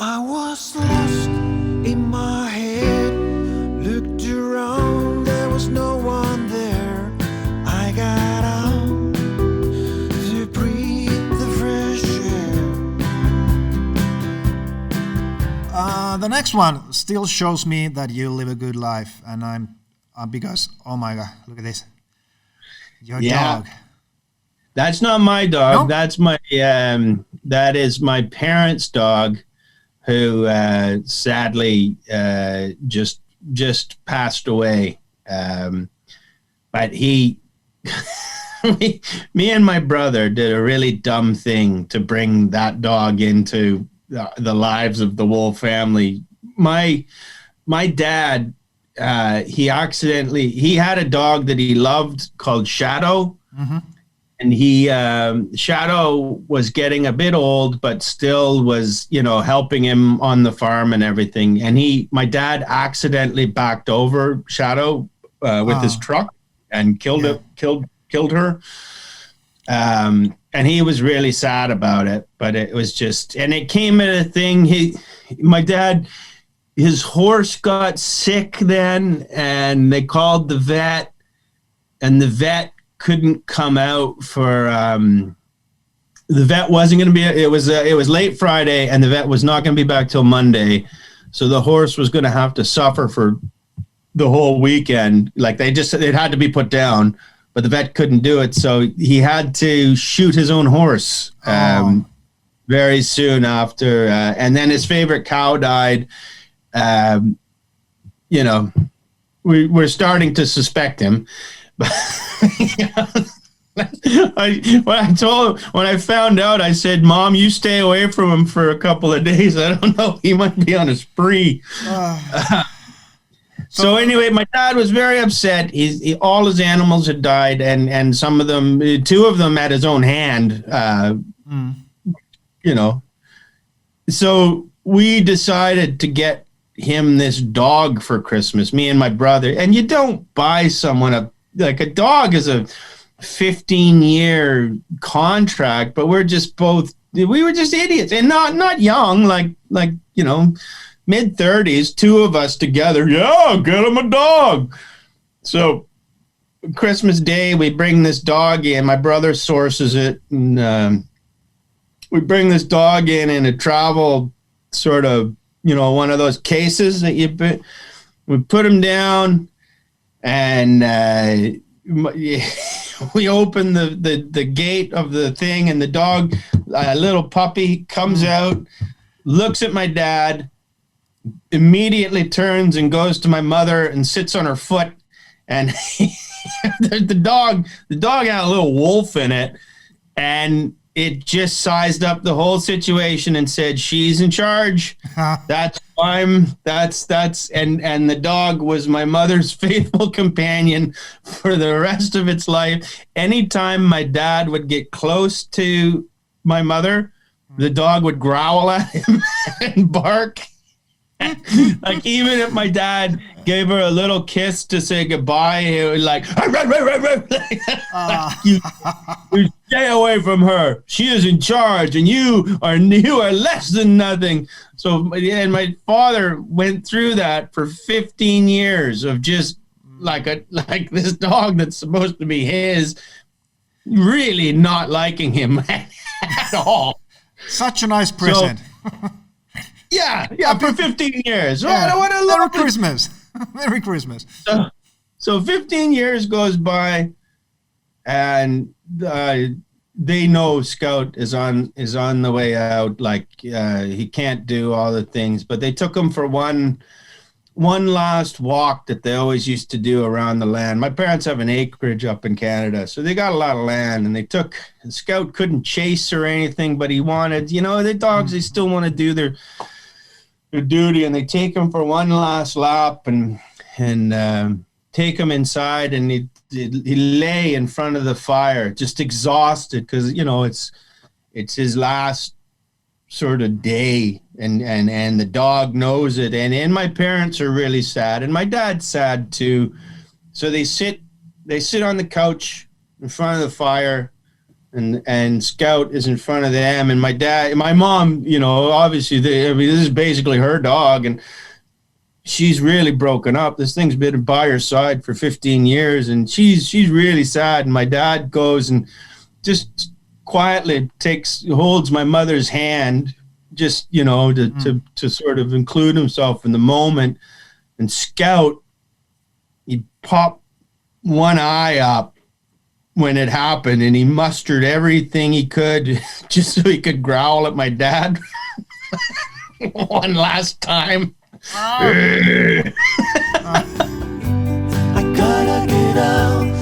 I was lost in my head, looked around, there was no one there. I got out to breathe the fresh air. The next one still shows me that you live a good life, and I'm because, oh my God, look at this. Your dog. That's not my dog. No? That's that is my parents' dog, who sadly just passed away. But me and my brother did a really dumb thing to bring that dog into the lives of the Wolf family. My dad, he had a dog that he loved called Shadow. Mm-hmm. And Shadow was getting a bit old, but still was, helping him on the farm and everything. And my dad accidentally backed over Shadow with his truck and killed her. And he was really sad about it, but it was just, and it came at a thing. My dad, his horse got sick then, and they called the vet, and the vet couldn't come out for the vet wasn't going to be, it was late Friday, and the vet was not going to be back till Monday, so the horse was going to have to suffer for the whole weekend. Like it had to be put down, but the vet couldn't do it, so he had to shoot his own horse very soon after, and then his favorite cow died. We're starting to suspect him. When I found out, I said, "Mom, you stay away from him for a couple of days. I don't know, he might be on a spree." So anyway, my dad was very upset. All his animals had died, and some of them, 2 of them at his own hand. So we decided to get him this dog for Christmas, me and my brother. And you don't buy someone a dog is a 15-year contract, but we were just idiots, and not young, like mid-30s, 2 of us together. Yeah, get him a dog. So Christmas Day, we bring this dog in. My brother sources it, and we bring this dog in a travel sort of, one of those cases that we put him down. And we open the gate of the thing, and the dog, a little puppy, comes out, looks at my dad, immediately turns and goes to my mother and sits on her foot. And the dog had a little wolf in it, and it just sized up the whole situation and said, "She's in charge." That's and the dog was my mother's faithful companion for the rest of its life. Anytime my dad would get close to my mother, the dog would growl at him and bark. Like, even if my dad gave her a little kiss to say goodbye, he was like, you stay away from her. She is in charge, and you are less than nothing. So, and my father went through that for 15 years of just like this dog that's supposed to be his, really not liking him at all. Such a nice present. Yeah, for 15 years. Yeah. What a Merry Christmas. Merry Christmas. So 15 years goes by, and they know Scout is on the way out. Like, he can't do all the things, but they took him for one last walk that they always used to do around the land. My parents have an acreage up in Canada, so they got a lot of land, and Scout couldn't chase or anything, but he wanted, the dogs, they still want to do their duty, and they take him for one last lap and take him inside, and he lay in front of the fire, just exhausted, because it's his last sort of day, and the dog knows it, and my parents are really sad, and my dad's sad too. So they sit on the couch in front of the fire, and Scout is in front of them, and my mom, you know, obviously this is basically her dog, and she's really broken up. This thing's been by her side for 15 years, and she's really sad. And my dad goes and just quietly holds my mother's hand, just, you know, to sort of include himself in the moment. And Scout, he popped one eye up when it happened, and he mustered everything he could just so he could growl at my dad one last time. I gotta get out